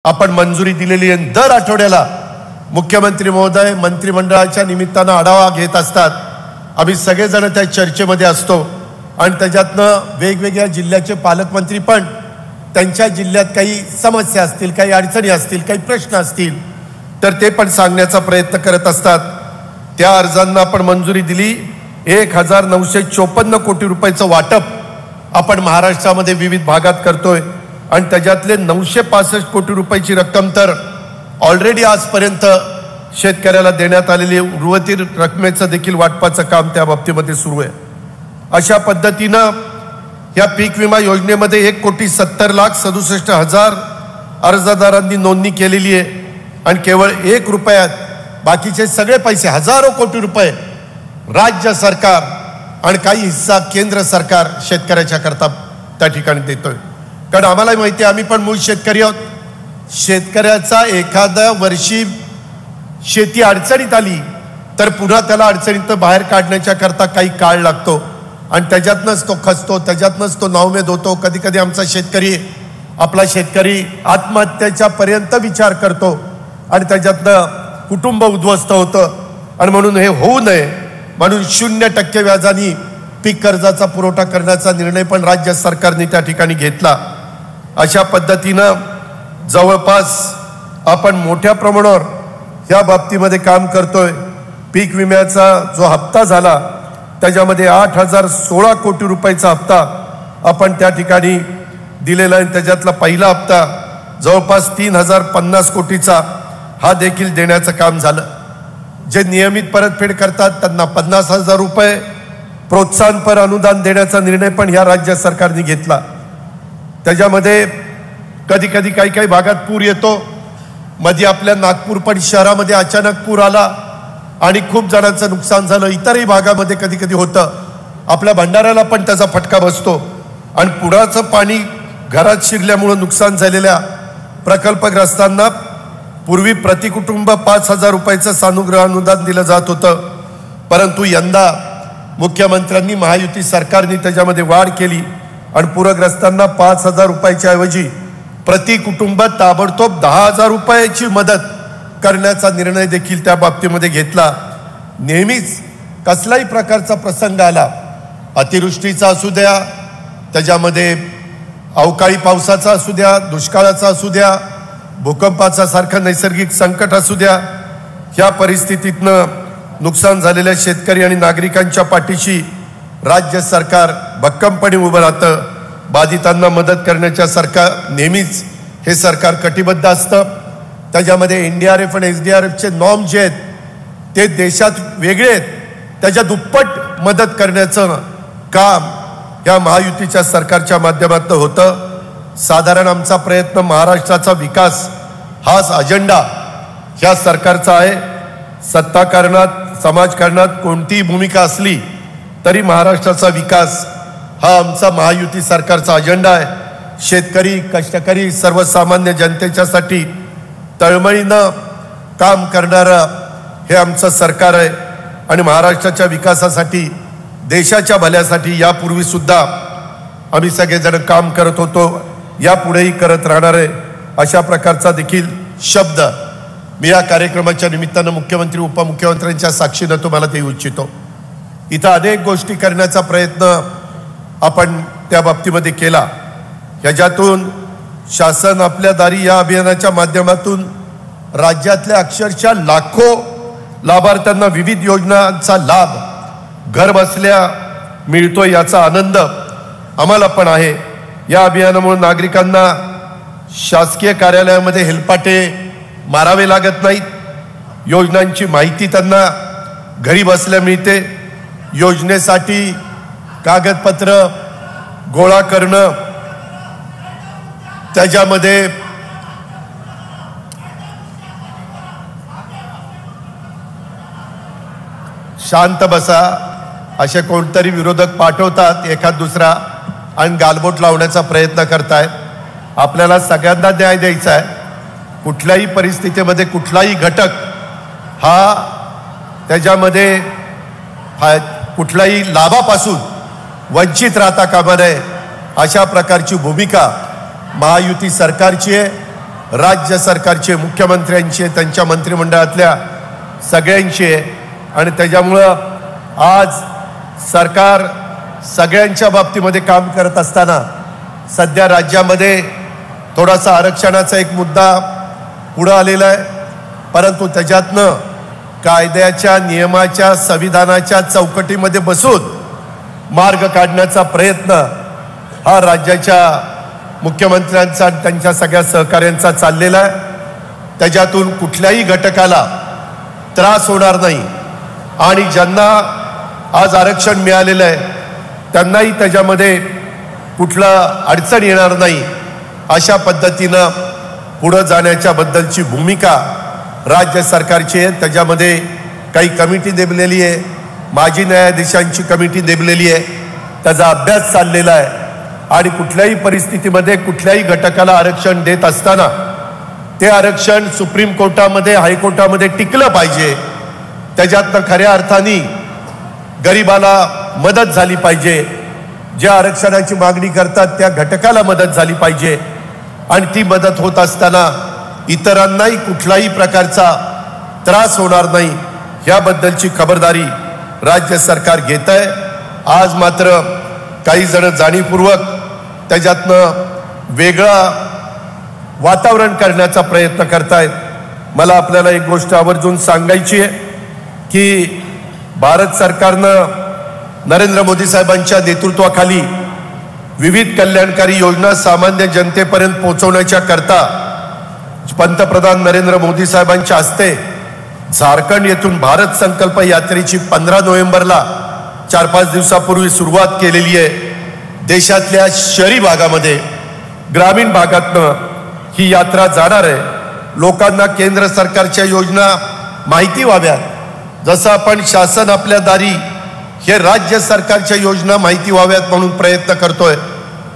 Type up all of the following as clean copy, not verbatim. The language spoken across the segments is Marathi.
आपण मंजुरी दिलेली आहे। दर आठवड्याला मुख्यमंत्री महोदय मंत्रिमंडळाच्या निमित्तानं आढावा घेत असतात। आम्ही सगळेजण त्या चर्चेमध्ये असतो आणि त्याच्यातनं वेगवेगळ्या जिल्ह्याचे पालकमंत्री पण त्यांच्या जिल्ह्यात काही समस्या असतील, काही अडचणी असतील, काही प्रश्न असतील तर ते पण सांगण्याचा प्रयत्न करत असतात। त्या अर्जांना आपण मंजुरी दिली। 1954 कोटी रुपयाचं वाटप आपण महाराष्ट्रामध्ये विविध भागात करतोय आणि त्याच्यातले 965 कोटी रुपयाची रक्कम तर ऑलरेडी आजपर्यंत शेतकऱ्याला देण्यात आलेली उर्वरित रकमेचं देखील वाटपाचं काम त्या बाबतीमध्ये सुरू आहे। अशा पद्धतीनं या पीक विमा योजनेमध्ये 1,70,67,000 अर्जदारांनी नोंदणी केलेली आहे आणि केवळ 1 रुपयात बाकीचे सगळे पैसे हजारो कोटी रुपये राज्य सरकार आणि काही हिस्सा केंद्र सरकार शेतकऱ्याच्या करता त्या ठिकाणी देतोय। कारण आम्हाला माहिती आहे, आम्ही पण मूळ शेतकरी आहोत। शेतकऱ्याचा एखाद्या वर्षी शेती अडचणीत आली तर पुन्हा त्याला अडचणीत बाहेर काढण्याच्या करता काही काळ लागतो आणि त्याच्यातनंच तो खचतो, त्याच्यातनंच तो नाउमेद होतो। कधी कधी आमचा शेतकरी आपला शेतकरी आत्महत्येच्या पर्यंत विचार करतो आणि त्याच्यातनं कुटुंब उद्ध्वस्त होतं आणि म्हणून हे होऊ नये म्हणून 0% व्याजाने पीक कर्जाचा पुरवठा करण्याचा निर्णय पण राज्य सरकारने त्या ठिकाणी घेतला। अशा पद्धतीनं जवळपास आपण मोठ्या प्रमाणावर या बाबतीमध्ये काम करतोय। पीक विम्याचा जो हप्ता झाला त्याच्यामध्ये 8,016 कोटी रुपयाचा हप्ता आपण त्या ठिकाणी दिलेला आहे। त्याच्यातला पहिला हप्ता जवळपास 3,050 कोटीचा हा देखील देण्याचं काम झालं। जे नियमित परतफेड करतात त्यांना 50,000 रुपये प्रोत्साहनपर अनुदान देण्याचा निर्णय पण ह्या राज्य सरकारने घेतला। त्याच्यामध्ये कधी कधी काही भागात पूर येतो। मध्ये आपल्या नागपूर पण शहरामध्ये अचानक पूर आला आणि खूप जणांचं नुकसान झालं। इतरही भागामध्ये कधी कधी होतं। आपल्या भंडाऱ्याला पण त्याचा फटका बसतो आणि पुराचं पाणी घरात शिरल्यामुळं नुकसान झालेल्या प्रकल्पग्रस्तांना पूर्वी प्रतिकुटुंब 5,000 रुपयाचं सानुग्रह अनुदान दिलं जात होतं, परंतु यंदा मुख्यमंत्र्यांनी महायुती सरकारने त्याच्यामध्ये वाढ केली आणि पूरग्रस्तांना 5,000 रुपयाच्या ऐवजी प्रति कुटुंब ताबडतोब 10,000 रुपयाची मदत करण्याचा निर्णय देखील त्या बाबतीमध्ये घेतला। नेहमीच कसलाही प्रकारचा प्रसंग आला, अतिवृष्टीचा असू द्या, त्याच्यामध्ये अवकाळी पावसाचा असू द्या, दुष्काळाचा असू द्या, भूकंपाचा सारखं नैसर्गिक संकट असू द्या, ह्या परिस्थितीतनं नुकसान झालेल्या शेतकरी आणि नागरिकांच्या पाठीशी राज्य सरकार भक्कमपणे उभं राहतं। बाधितांना मदत करण्याच्या सरकार नेहमीच हे सरकार कटिबद्ध असतं। त्याच्यामध्ये NDRF आणि SDRFचे नॉर्म जे आहेत ते देशात वेगळे आहेत, त्याच्या दुप्पट मदत करण्याचं काम या महायुतीच्या सरकारच्या माध्यमातून होतं। साधारण आमचा प्रयत्न महाराष्ट्राचा विकास हाच अजेंडा ह्या सरकारचा आहे। सत्ताकारणात समाजकारणात कोणतीही भूमिका असली तरी महाराष्ट्राचा विकास हा आमचा महायुती सरकारचा अजेंडा आहे। शेतकरी, कष्टकरी, सर्वसामान्य जनतेच्यासाठी तळमळीनं काम करणारं हे आमचं सरकार आहे आणि महाराष्ट्राच्या विकासासाठी, देशाच्या भल्यासाठी यापूर्वी सुद्धा आम्ही सगळेजण काम करत होतो, यापुढेही करत राहणार आहे। अशा प्रकारचा देखील शब्द मी या कार्यक्रमाच्या निमित्तानं मुख्यमंत्री उपमुख्यमंत्र्यांच्या साक्षीनं तुम्हाला देऊ इच्छितो। इथं अनेक गोष्टी करण्याचा प्रयत्न आपण त्या बाबतीमध्ये केला। ह्याच्यातून शासन आपल्या दारी या अभियानाच्या माध्यमातून राज्यातल्या अक्षरशः लाखो लाभार्थ्यांना विविध योजनांचा लाभ घर बसल्या मिळतो, याचा आनंद आम्हाला पण आहे। या अभियानामुळे नागरिकांना शासकीय कार्यालयामध्ये हेलपाटे मारावे लागत नाहीत। योजनांची माहिती त्यांना घरी बसल्या मिळते। योजनेसाठी कागदपत्र गोळा करणं, त्याच्यामध्ये शांत बसा असे कोणतरी विरोधक पाठवतात एखाद दुसरा आणि गालबोट लावण्याचा प्रयत्न करतायत। आपल्याला सगळ्यांना न्याय द्यायचा आहे। कुठल्याही परिस्थितीमध्ये कुठलाही घटक हा त्याच्यामध्ये कुठल्याही लाभापासून वंचित राहता कामा नये, अशा प्रकारची भूमिका महायुती सरकारची आहे। राज्य सरकारचे, मुख्यमंत्र्यांचे, त्यांच्या मंत्रिमंडळातल्या सगळ्यांचे, आणि त्याच्यामुळं आज सरकार सगळ्यांच्या बाबतीमध्ये काम करत असताना सध्या राज्यामध्ये थोडासा आरक्षणाचा एक मुद्दा पुढं आलेला आहे, परंतु त्याच्यातनं कायद्याच्या, नियमाच्या, संविधानाच्या चौकटीमध्ये बसून मार्ग काढण्याचा प्रयत्न हा राज्याच्या मुख्यमंत्र्यांचा आणि त्यांच्या सगळ्या सहकाऱ्यांचा चाललेला आहे. त्याच्यातून कुठल्याही घटकाला त्रास होणार नाही आणि ज्यांना आज आरक्षण मिळालेलं आहे त्यांनाही त्याच्यामध्ये कुठलं अडचण येणार नाही, अशा पद्धतीनं पुढं जाण्याच्या बद्दलची भूमिका राज्य सरकारची आहे. त्याच्यामध्ये काही कमिटी नेमलेली आहे, माजी न्यायाधीशांची कमिटी नेमलेली आहे, त्याचा अभ्यास चाललेला आहे आणि कुठल्याही परिस्थितीमध्ये कुठल्याही घटकाला आरक्षण देत असताना ते आरक्षण सुप्रीम कोर्टामध्ये, हायकोर्टामध्ये टिकलं पाहिजे. त्याच्यातनं खऱ्या अर्थाने गरिबाला मदत झाली पाहिजे, ज्या आरक्षणाची मागणी करतात त्या घटकाला मदत झाली पाहिजे आणि ती मदत होत असताना इतरांनाही कुठलाही प्रकारचा त्रास होणार नाही, याबद्दलची खबरदारी राज्य सरकार घेत आहे. आज मात्र काही जण जाणीवपूर्वक त्याच्यातनं वेगळा वातावरण करण्याचा प्रयत्न करतायत. मला आपल्याला एक गोष्ट आवर्जून सांगायची आहे की भारत सरकारनं नरेंद्र मोदी साहेबांच्या नेतृत्वाखाली विविध कल्याणकारी योजना सामान्य जनतेपर्यंत पोहोचवण्याच्या करता पंतप्रधान नरेंद्र मोदी साहेबांच्या हस्ते झारखंड येथून भारत संकल्प यात्रेची 15 नोव्हेंबरला 4-5 दिवसापूर्वी सुरुवात केलेली आहे. देशातल्या शहरी भागामध्ये, ग्रामीण भागातनं ही यात्रा जाणार आहे. लोकांना केंद्र सरकारच्या योजना माहिती व्हाव्यात, जसं आपण शासन आपल्या दारी हे राज्य सरकारच्या योजना माहिती व्हाव्यात म्हणून प्रयत्न करतोय,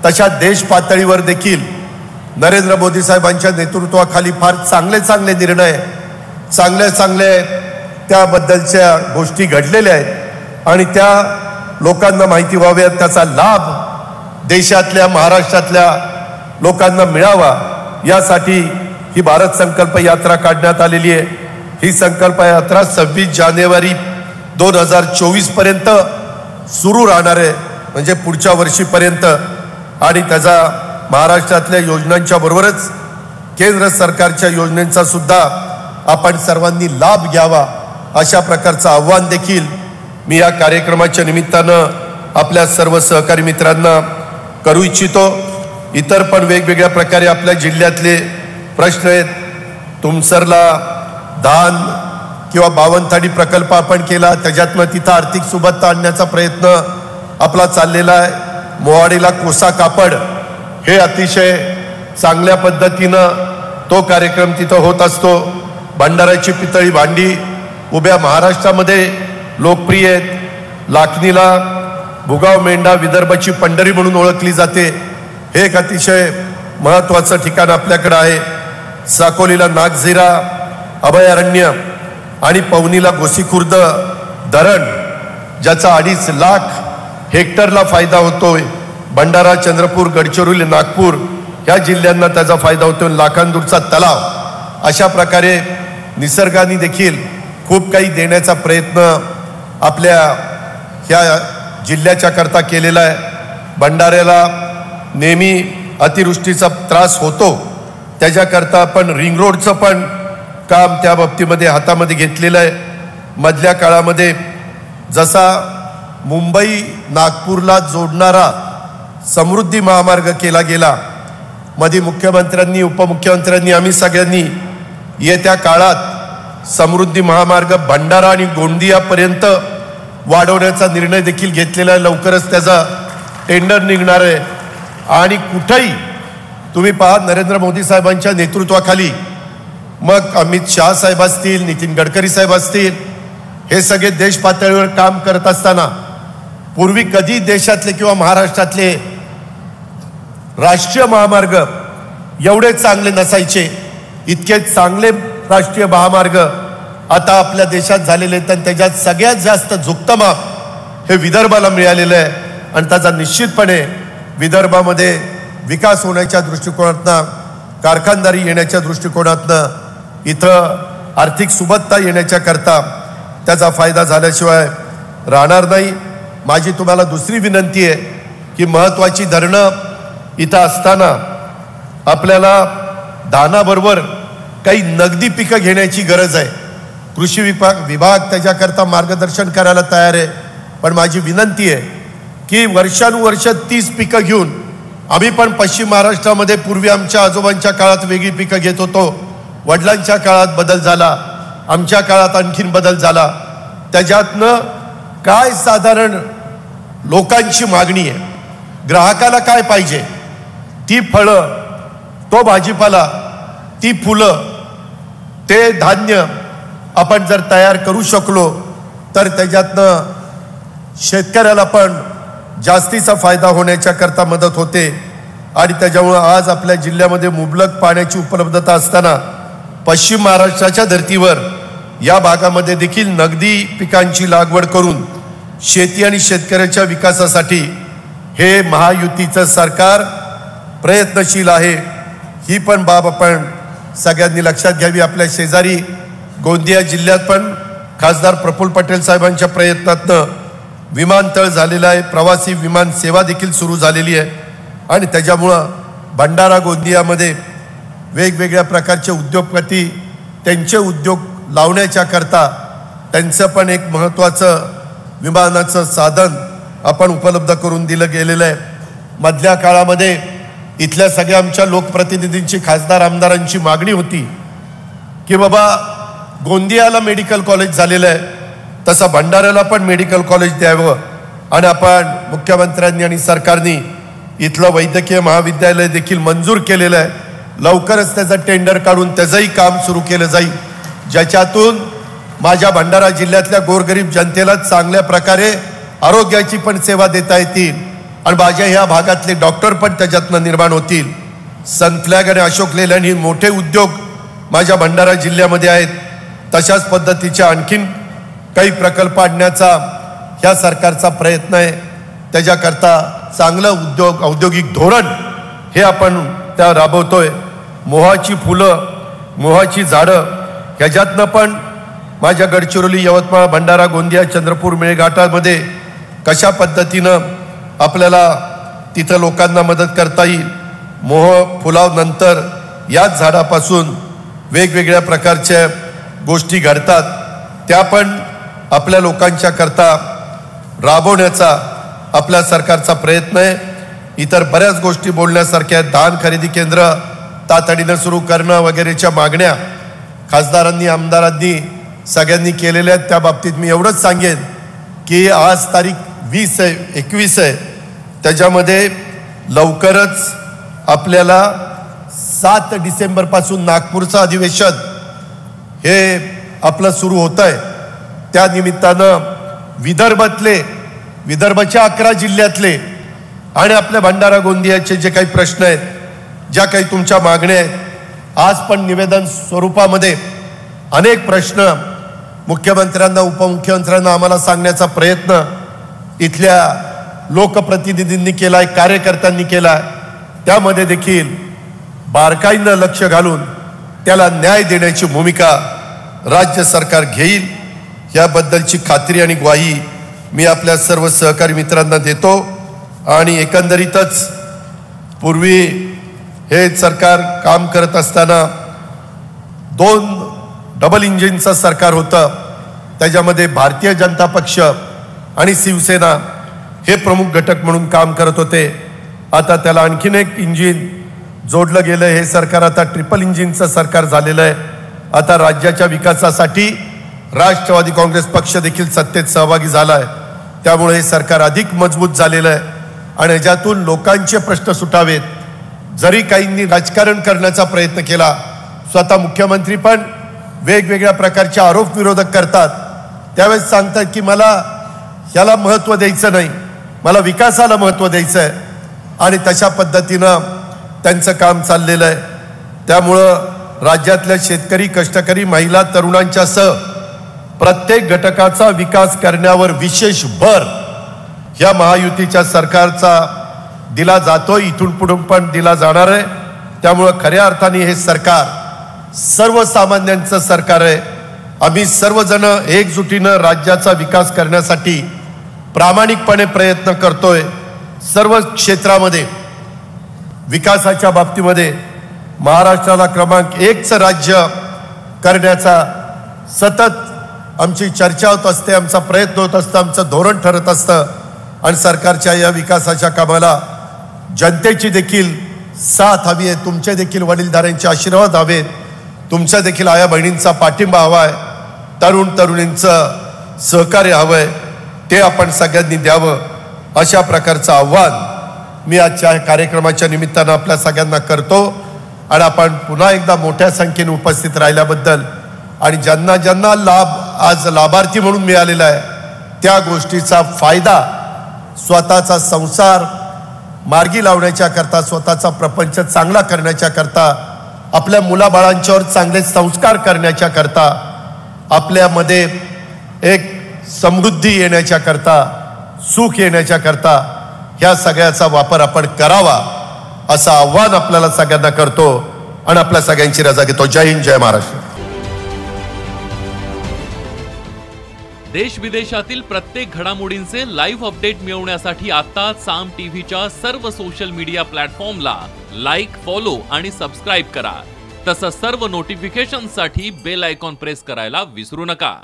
तशा देश पातळीवर देखील नरेंद्र मोदी साहेबांच्या नेतृत्वाखाली फार चांगले चांगले निर्णय, चांगले त्याबद्दलच्या गोष्टी घडलेल्या आहेत आणि त्या लोकांना माहिती व्हाव्यात, त्याचा लाभ देशातल्या, महाराष्ट्रातल्या लोकांना मिळावा, यासाठी ही भारत संकल्प यात्रा काढण्यात आलेली आहे. ही संकल्प यात्रा 26 जानेवारी 2024 पर्यंत सुरू राहणार आहे, म्हणजे पुढच्या वर्षीपर्यंत, आणि त्याचा महाराष्ट्रातल्या योजनांच्या बरोबरच केंद्र सरकारच्या योजनांचा सुद्धा आपण सर्वांनी लाभ घ्यावा, अशा प्रकारचं आव्हान देखील मी या कार्यक्रमाच्या निमित्तानं आपल्या सर्व सहकारी मित्रांना करू इच्छितो. इतर पण वेगवेगळ्या प्रकारे आपल्या जिल्ह्यातले प्रश्न आहेत. तुमसरला धान किंवा बावनथाडी प्रकल्प आपण केला, त्याच्यातनं तिथं आर्थिक सुबत्ता आणण्याचा प्रयत्न आपला चाललेला आहे. मोवाडीला कोसा कापड, हे अतिशय चांगल्या पद्धतीनं तो कार्यक्रम तिथं होत असतो. भंडाराची पितळी भांडी उभ्या महाराष्ट्रामध्ये लोकप्रिय आहेत. लाखनीला भुगाव मेंढा विदर्भाची पंढरी म्हणून ओळखली जाते, हे एक अतिशय महत्त्वाचं ठिकाण आपल्याकडं आहे. साकोलीला नागझिरा अभयारण्य आणि पवनीला गोसीखुर्द धरण, ज्याचा 2.5 लाख हेक्टरला फायदा होतोय. भंडारा, चंद्रपूर, गडचिरोली, नागपूर ह्या जिल्ह्यांना त्याचा फायदा होतो. लाखांदूरचा तलाव, अशा प्रकारे निसर्गाने देखील खूप काही देण्याचा प्रयत्न आपल्या ह्या जिल्ह्याच्या करता केलेला आहे. भंडाऱ्याला नेहमी अतिवृष्टीचा त्रास होतो, त्याच्याकरता आपण रिंग रोडचं पण काम त्या बाबतीमध्ये हातामध्ये घेतलेलं आहे. मधल्या काळामध्ये जसा मुंबई नागपूरला जोडणारा समृद्धी महामार्ग केला गेला, मध्ये मुख्यमंत्र्यांनी, उपमुख्यमंत्र्यांनी, आम्ही सगळ्यांनी येत्या काळात समृद्धी महामार्ग भंडारा आणि गोंदियापर्यंत वाढवण्याचा निर्णय देखील घेतलेला आहे. लवकरच त्याचा टेंडर निघणार आहे आणि कुठेही तुम्ही पहा, नरेंद्र मोदी साहेबांच्या नेतृत्वाखाली, मग अमित शाह साहेब असतील, नितीन गडकरी साहेब असतील, हे सगळे देश पातळीवर काम करत असताना पूर्वी कधी देशातले किंवा महाराष्ट्रातले राष्ट्रीय महामार्ग एवढे चांगले नसायचे. इतके चांगले राष्ट्रीय महामार्ग आता आपल्या देशात झालेले आहेत आणि त्याच्यात सगळ्यात जास्त झुकतं माप हे विदर्भाला मिळालेलं आहे आणि त्याचा निश्चितपणे विदर्भामध्ये विकास होण्याच्या दृष्टिकोनातनं कारखानदारी येण्याच्या दृष्टिकोनातनं इथं आर्थिक सुबत्ता येण्याच्या करता त्याचा फायदा झाल्याशिवाय राहणार नाही. माझी तुम्हाला दुसरी विनंती आहे की महत्त्वाची धरणं इथं असताना आपल्याला धानाबरोबर काही नगदी पिकं घेण्याची गरज आहे. कृषी विभाग त्याच्याकरता मार्गदर्शन करायला तयार आहे. पण माझी विनंती आहे की वर्षानुवर्ष 30 पिकं घेऊन आम्ही पण पश्चिम महाराष्ट्रामध्ये पूर्वी आमच्या आजोबांच्या काळात वेगळी पिकं घेत होतो. वडिलांच्या काळात बदल झाला, आमच्या काळात आणखीन बदल झाला. त्याच्यातनं काय साधारण लोकांची मागणी आहे, ग्राहकाला काय पाहिजे, ती फळं, तो भाजीपाला, ती फुलं, ते धान्य आपण जर तयार करू शकलो तर त्याच्यातनं शेतकऱ्याला पण जास्तीचा फायदा होण्याच्या करता मदत होते. आणि त्याच्यामुळं आज आपल्या जिल्ह्यामध्ये मुबलक पाण्याची उपलब्धता असताना पश्चिम महाराष्ट्राच्या धर्तीवर या भागामध्ये देखील नगदी पिकांची लागवड करून शेती आणि शेतकऱ्याच्या विकासासाठी हे महायुतीचं सरकार प्रयत्नशील आहे. ही पण बाब आपण सगळ्यांनी लक्षात घ्यावी. आपल्या शेजारी गोंदिया जिल्ह्यात पण खासदार प्रफुल्ल पटेल साहेबांच्या प्रयत्नातनं विमानतळ झालेलं आहे, प्रवासी विमान सेवा देखील सुरू झालेली आहे. आणि त्याच्यामुळं भंडारा गोंदियामध्ये वेगवेगळ्या प्रकारचे उद्योगपती त्यांचे उद्योग लावण्याच्या करता त्यांचं पण एक महत्त्वाचं विमानाचं साधन आपण उपलब्ध करून दिलं गेलेलं आहे. मधल्या काळामध्ये इथल्या सगळ्या आमच्या लोकप्रतिनिधींची, खासदार आमदारांची मागणी होती की बाबा गोंदियाला मेडिकल कॉलेज झालेलं आहे, तसं भंडाऱ्याला पण मेडिकल कॉलेज द्यावं. आणि आपण मुख्यमंत्र्यांनी आणि सरकारने इथलं वैद्यकीय महाविद्यालय देखील मंजूर केलेलं आहे. लवकरच त्याचं टेंडर काढून त्याचंही काम सुरू केलं जाईल, ज्याच्यातून माझ्या भंडारा जिल्ह्यातल्या गोरगरीब जनतेला चांगल्या प्रकारे आरोग्याची पण सेवा देता येतील आणि माझ्या ह्या भागातले डॉक्टर पण त्याच्यातनं निर्माण होतील. सन फ्लॅग आणि अशोक लेलँड ही मोठे उद्योग माझ्या भंडारा जिल्ह्यामध्ये आहेत. तशाच पद्धतीच्या आणखीन काही प्रकल्प आणण्याचा ह्या सरकारचा प्रयत्न आहे. त्याच्याकरता चांगलं औद्योगिक धोरण हे आपण त्या राबवतोय. मोहाची फुलं, मोहाची झाडं ह्याच्यातनं पण माझ्या गडचिरोली, यवतमाळ, भंडारा, गोंदिया, चंद्रपूर, मेळघाटामध्ये कशा पद्धतीनं आपल्याला तिथं लोकांना मदत करता येईल. मोह फुलानंतर याच झाडापासून वेगवेगळ्या प्रकारच्या गोष्टी घडतात, त्या पण आपल्या लोकांच्या करता राबवण्याचा आपल्या सरकारचा प्रयत्न आहे. इतर बऱ्याच गोष्टी बोलण्यासारख्या आहेत. धान खरेदी केंद्र तातडीनं सुरू करणं वगैरेच्या मागण्या खासदारांनी, आमदारांनी सगळ्यांनी केलेल्या आहेत. त्या बाबतीत मी एवढंच सांगेन की आज तारीख 21 आहे, त्याच्यामध्ये लवकरच आपल्याला 7 डिसेंबरपासून नागपूरचं अधिवेशन हे आपलं सुरू होतं आहे. त्या निमित्तानं विदर्भाच्या 11 जिल्ह्यातले आणि आपल्या भंडारा गोंदियाचे जे काही प्रश्न आहेत, ज्या काही तुमच्या मागण्या आहेत, आज पण निवेदन स्वरूपामध्ये अनेक प्रश्न मुख्यमंत्र्यांना, उपमुख्यमंत्र्यांना आम्हाला सांगण्याचा प्रयत्न इथल्या लोकप्रतिनिधींनी केलाय, कार्यकर्त्यांनी केलाय. त्यामध्ये देखील बारकाईनं लक्ष घालून त्याला न्याय देण्याची भूमिका राज्य सरकार घेईल, याबद्दलची खात्री आणि ग्वाही मी आपल्या सर्व सहकारी मित्रांना देतो. आणि एकंदरीतच पूर्वी हे सरकार काम करत असताना 2 डबल इंजिनचं सरकार होतं. त्याच्यामध्ये भारतीय जनता पक्ष आणि शिवसेना हे प्रमुख घटक म्हणून काम करत होते. आता त्याला आणखीन एक इंजिन जोडलं गेलं. हे सरकार आता ट्रिपल इंजिनचं सरकार झालेलं आहे. आता राज्याच्या विकासासाठी राष्ट्रवादी काँग्रेस पक्ष देखील सत्तेत सहभागी झाला आहे. त्यामुळे हे सरकार अधिक मजबूत झालेलं आहे आणि याच्यातून लोकांचे प्रश्न सुटावेत. जरी काहींनी राजकारण करण्याचा प्रयत्न केला, स्वतः मुख्यमंत्री पण वेगवेगळ्या प्रकारचे आरोप विरोधक करतात, त्यावेळेस सांगतात की मला याला महत्त्व द्यायचं नाही, मला विकासाला महत्त्व द्यायचं आहे. आणि तशा पद्धतीनं त्यांचं काम चाललेलं आहे. त्यामुळं राज्यातल्या शेतकरी, कष्टकरी, महिला, तरुणांच्या सह प्रत्येक घटकाचा विकास करण्यावर विशेष भर या महायुतीच्या सरकारचा दिला जातोय, इथून पुढे पण दिला जाणार आहे. त्यामुळे खऱ्या अर्थाने हे सरकार सर्वसामान्यांचं सरकार आहे. आम्ही सर्वजण एकजुटीनं राज्याचा विकास करण्यासाठी प्रामाणिकपणे प्रयत्न करतोय. सर्व क्षेत्रामध्ये विकासाच्या बाबतीमध्ये महाराष्ट्राला क्रमांक 1चं राज्य करण्याचा सतत आमची चर्चा होत असते, आमचा प्रयत्न होत असतं, आमचं धोरण ठरत असतं. आणि सरकारच्या या विकासाच्या कामाला जनतेची देखील साथ हवी आहे. तुमचे देखील वडीलधाऱ्यांचे आशीर्वाद हवेत. तुमच्या देखील आया बहिणींचा पाठिंबा हवा आहे. तरुण तरुणींचं सहकार्य हवं आहे. ते आपण सगळ्यांनी द्यावं अशा प्रकारचं आव्हान मी आजच्या कार्यक्रमाच्या निमित्तानं आपल्या सगळ्यांना करतो. आणि आपण पुन्हा एकदा मोठ्या संख्येने उपस्थित राहिल्याबद्दल आणि ज्यांना ज्यांना लाभ आज लाभार्थी म्हणून मिळालेला आहे त्या गोष्टीचा फायदा स्वतःचा संसार मार्गी लावण्याच्या करता, स्वतःचा प्रपंच चांगला करण्याच्या करता, आपल्या मुलाबाळांच्यावर चांगले संस्कार करण्याच्या करता, आपल्यामध्ये एक समृद्धी येण्याच्या करता, सुख येण्याच्या करता ह्या सगळ्याचा वापर आपण करावा असं आव्हान आपल्याला सगळ्यांना करतो आणि आपल्या सगळ्यांची रजा घेतो. जय हिंद, जय महाराष्ट्र. देश विदेशातील प्रत्येक घडामोडींचे लाईव्ह अपडेट मिळवण्यासाठी आता साम टीव्हीच्या सर्व सोशल मीडिया प्लॅटफॉर्मला लाईक, फॉलो आणि सबस्क्राईब करा. तसंच सर्व नोटिफिकेशनसाठी बेल आयकॉन प्रेस करायला विसरू नका.